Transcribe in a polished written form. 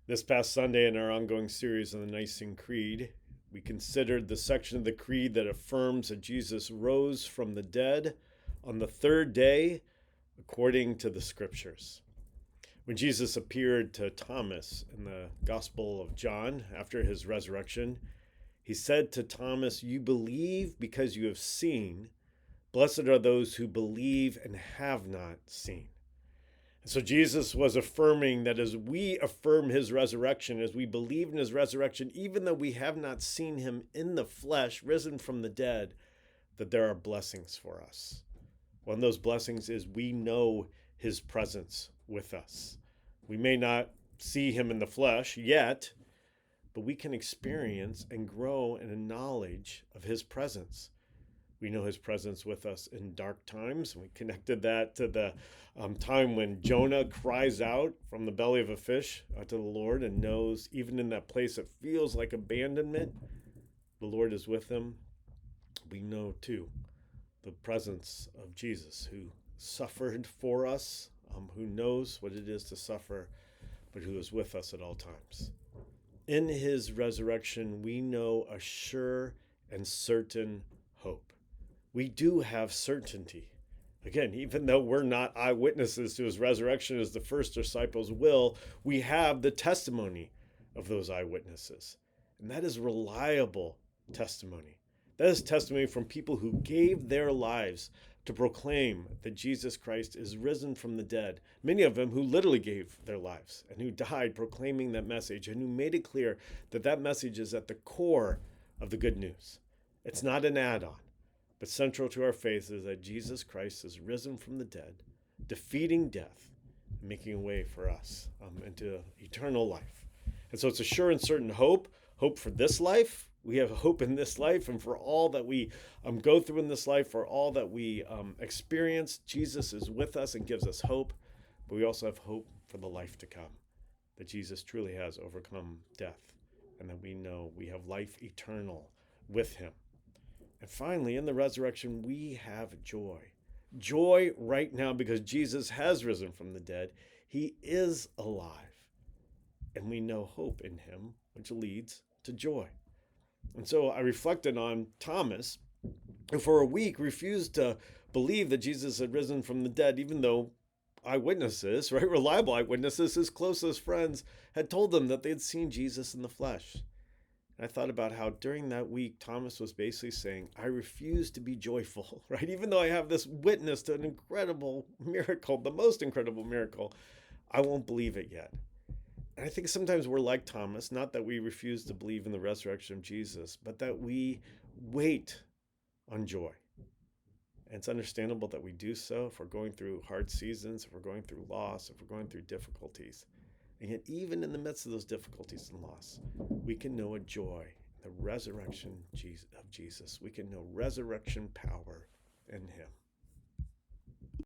This past Sunday, in our ongoing series on the Nicene Creed, we considered the section of the Creed that affirms that Jesus rose from the dead on the third day according to the Scriptures. When Jesus appeared to Thomas in the Gospel of John after his resurrection, he said to Thomas, "You believe because you have seen. Blessed are those who believe and have not seen." And so Jesus was affirming that as we affirm his resurrection, as we believe in his resurrection, even though we have not seen him in the flesh, risen from the dead, that there are blessings for us. One of those blessings is we know his presence with us. We may not see him in the flesh yet, but we can experience and grow in a knowledge of his presence. We know his presence with us in dark times. And we connected that to the time when Jonah cries out from the belly of a fish to the Lord and knows even in that place that feels like abandonment, the Lord is with him. We know too the presence of Jesus who suffered for us, who knows what it is to suffer, but who is with us at all times. In his resurrection, we know a sure and certain hope. We do have certainty. Again, even though we're not eyewitnesses to his resurrection as the first disciples will, we have the testimony of those eyewitnesses. And that is reliable testimony. That is testimony from people who gave their lives to proclaim that Jesus Christ is risen from the dead. Many of them who literally gave their lives and who died proclaiming that message and who made it clear that that message is at the core of the good news. It's not an add-on, but central to our faith is that Jesus Christ is risen from the dead, defeating death, and making a way for us into eternal life. And so it's a sure and certain hope for this life. We have hope in this life and for all that we go through in this life, for all that we experience. Jesus is with us and gives us hope, but we also have hope for the life to come, that Jesus truly has overcome death and that we know we have life eternal with him. And finally, in the resurrection, we have joy. Joy right now because Jesus has risen from the dead. He is alive. And we know hope in him, which leads to joy. And so I reflected on Thomas, who for a week refused to believe that Jesus had risen from the dead, even though eyewitnesses, right, reliable eyewitnesses, his closest friends, had told them that they had seen Jesus in the flesh. And I thought about how during that week, Thomas was basically saying, I refuse to be joyful, right? Even though I have this witness to an incredible miracle, the most incredible miracle, I won't believe it yet. And I think sometimes we're like Thomas, not that we refuse to believe in the resurrection of Jesus, but that we wait on joy. And it's understandable that we do so if we're going through hard seasons, if we're going through loss, if we're going through difficulties. And yet, even in the midst of those difficulties and loss, we can know a joy, the resurrection of Jesus. We can know resurrection power in him.